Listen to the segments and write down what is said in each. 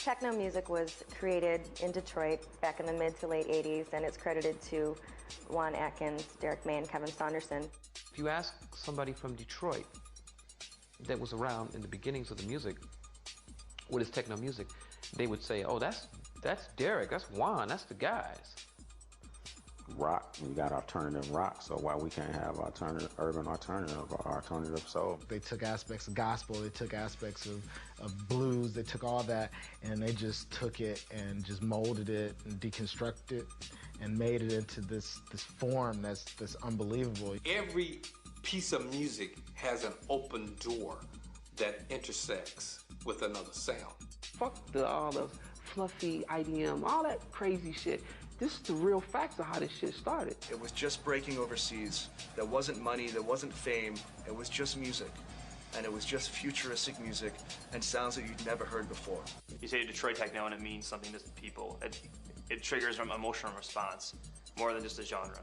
Techno music was created in Detroit back in the mid to late 80s, and it's credited to Juan Atkins, Derek May, and Kevin Saunderson. If you ask somebody from Detroit that was around in the beginnings of the music, what is techno music, they would say, oh, that's Derek, that's Juan, that's the guys. Rock, we got alternative rock, so why we can't have alternative, urban alternative or alternative soul? They took aspects of gospel, they took aspects of blues, they took all that, and they just took it and just molded it and deconstructed it and made it into this form that's unbelievable. Every piece of music has an open door that intersects with another sound. Fuck all the fluffy IDM, all that crazy shit. This is the real facts of how this shit started. It was just breaking overseas. There wasn't money, there wasn't fame. It was just music. And it was just futuristic music and sounds that you'd never heard before. You say Detroit techno and it means something to people. It triggers an emotional response more than just a genre.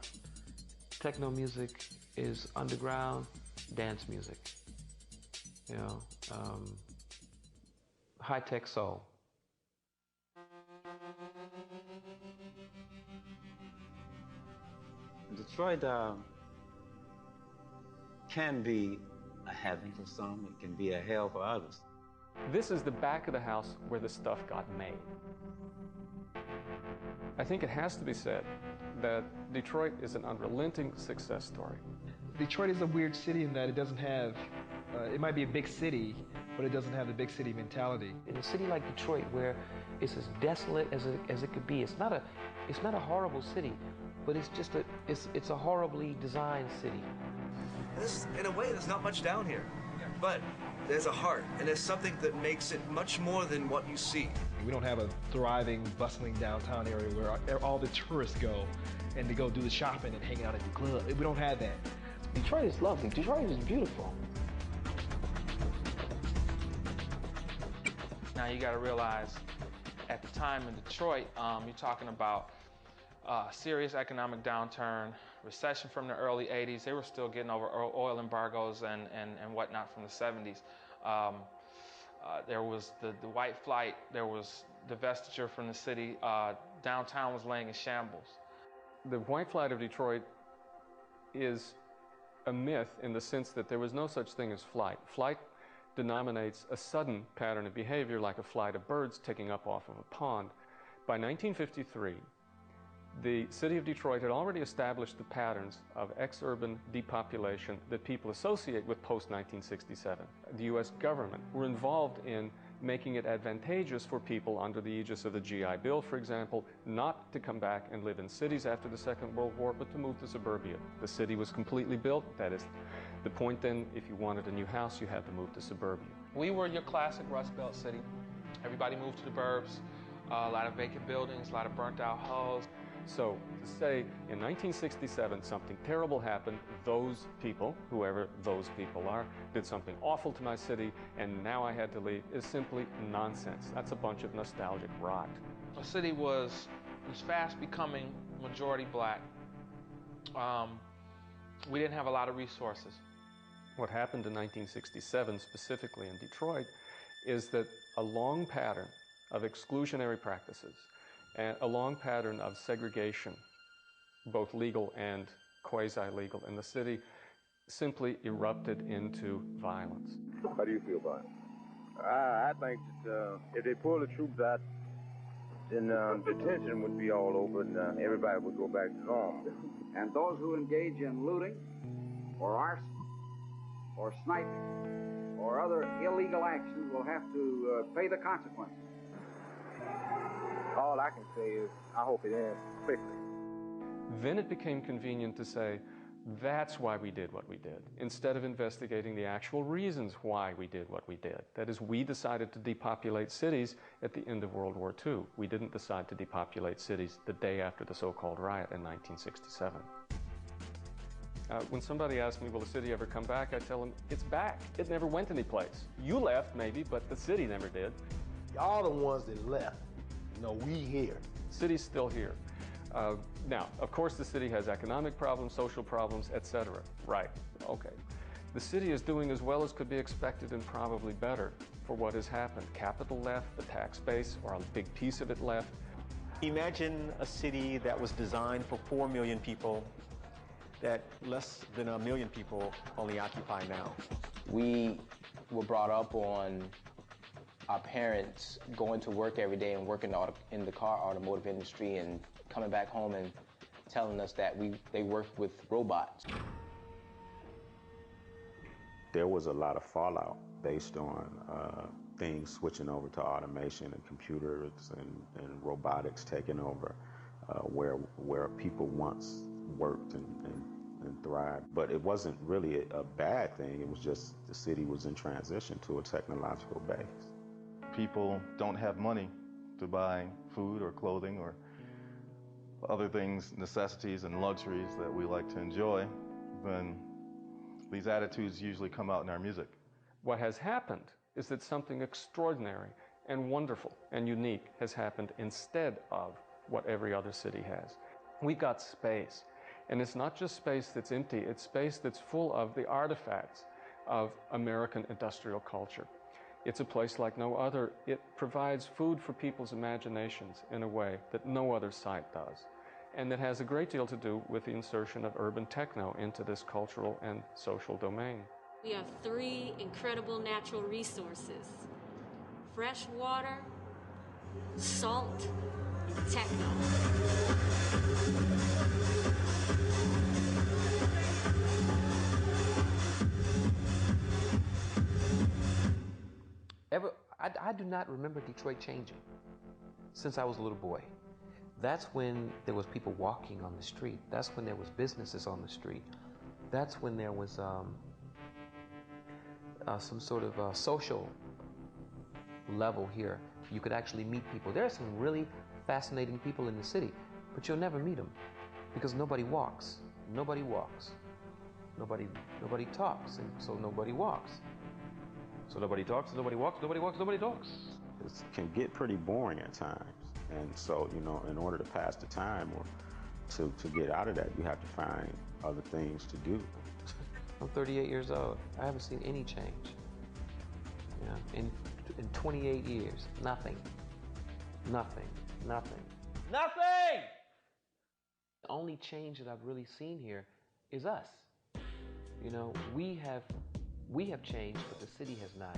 Techno music is underground dance music. You know, high-tech soul. Detroit can be a heaven for some, it can be a hell for others. This is the back of the house where the stuff got made. I think it has to be said that Detroit is an unrelenting success story. Detroit is a weird city in that it doesn't have, it might be a big city, but it doesn't have the big city mentality. In a city like Detroit, where it's as desolate as it could be, it's not a horrible city, but it's just it's a horribly designed city. In a way, there's not much down here, but there's a heart, and there's something that makes it much more than what you see. We don't have a thriving, bustling downtown area where all the tourists go and they go do the shopping and hang out at the club. We don't have that. Detroit is lovely. Detroit is beautiful. Now you got to realize, at the time in Detroit, you're talking about serious economic downturn, recession from the early 80s. They were still getting over oil embargoes and whatnot from the 70s. There was the white flight, there was divestiture from the city. Downtown was laying in shambles. The white flight of Detroit is a myth in the sense that there was no such thing as flight. Flight denominates a sudden pattern of behavior like a flight of birds taking up off of a pond. By 1953, the city of Detroit had already established the patterns of ex-urban depopulation that people associate with post-1967. The U.S. government were involved in making it advantageous for people under the aegis of the GI Bill, for example, not to come back and live in cities after the Second World War, but to move to suburbia. The city was completely built. That is the point then, if you wanted a new house, you had to move to suburbia. We were your classic Rust Belt city. Everybody moved to the burbs, a lot of vacant buildings, a lot of burnt out hulls. So to say in 1967 something terrible happened, those people, whoever those people are, did something awful to my city and now I had to leave is simply nonsense. That's a bunch of nostalgic rot. The city was fast becoming majority black. We didn't have a lot of resources. What happened in 1967 specifically in Detroit is that a long pattern of exclusionary practices and a long pattern of segregation, both legal and quasi-legal in the city, simply erupted into violence. How do you feel about it? I think that if they pull the troops out, then detention would be all over and everybody would go back to normal. And those who engage in looting or arson or sniping or other illegal actions will have to pay the consequences. All I can say is, I hope it ends quickly. Then it became convenient to say, that's why we did what we did, instead of investigating the actual reasons why we did what we did. That is, we decided to depopulate cities at the end of World War II. We didn't decide to depopulate cities the day after the so-called riot in 1967. When somebody asks me, will the city ever come back, I tell them, it's back. It never went anyplace. You left, maybe, but the city never did. Y'all the ones that left. No, we here. City's still here. Now, of course, the city has economic problems, social problems, etc. Right, okay. The city is doing as well as could be expected and probably better. for what has happened. Capital left, the tax base, or a big piece of it left. Imagine a city that was designed for 4 million people that less than 1 million people only occupy now. We were brought up on our parents going to work every day and working in the car automotive industry and coming back home and telling us that they worked with robots. There was a lot of fallout based on things switching over to automation and computers and robotics taking over where people once worked and thrived. But it wasn't really a bad thing. It was just the city was in transition to a technological base. People don't have money to buy food or clothing or other things, necessities and luxuries that we like to enjoy, then these attitudes usually come out in our music. What has happened is that something extraordinary and wonderful and unique has happened instead of what every other city has. We've got space, and it's not just space that's empty, it's space that's full of the artifacts of American industrial culture. It's a place like no other. It provides food for people's imaginations in a way that no other site does. And that has a great deal to do with the insertion of urban techno into this cultural and social domain. We have 3 incredible natural resources: fresh water, salt, techno. I do not remember Detroit changing since I was a little boy. That's when there was people walking on the street. That's when there was businesses on the street. That's when there was some sort of social level here. You could actually meet people. There are some really fascinating people in the city, but you'll never meet them because nobody walks. Nobody walks. Nobody talks, and so nobody walks. So nobody talks, nobody walks, nobody walks, nobody talks. It can get pretty boring at times. And so, you know, in order to pass the time or to get out of that, you have to find other things to do. I'm 38 years old. I haven't seen any change. You know, in 28 years, nothing. Nothing. Nothing. Nothing! The only change that I've really seen here is us. You know, we have changed, but the city has not.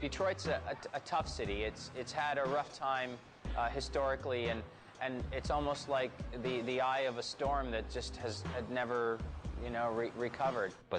Detroit's a tough city. It's had a rough time historically, and it's almost like the eye of a storm that just had never, you know, recovered. But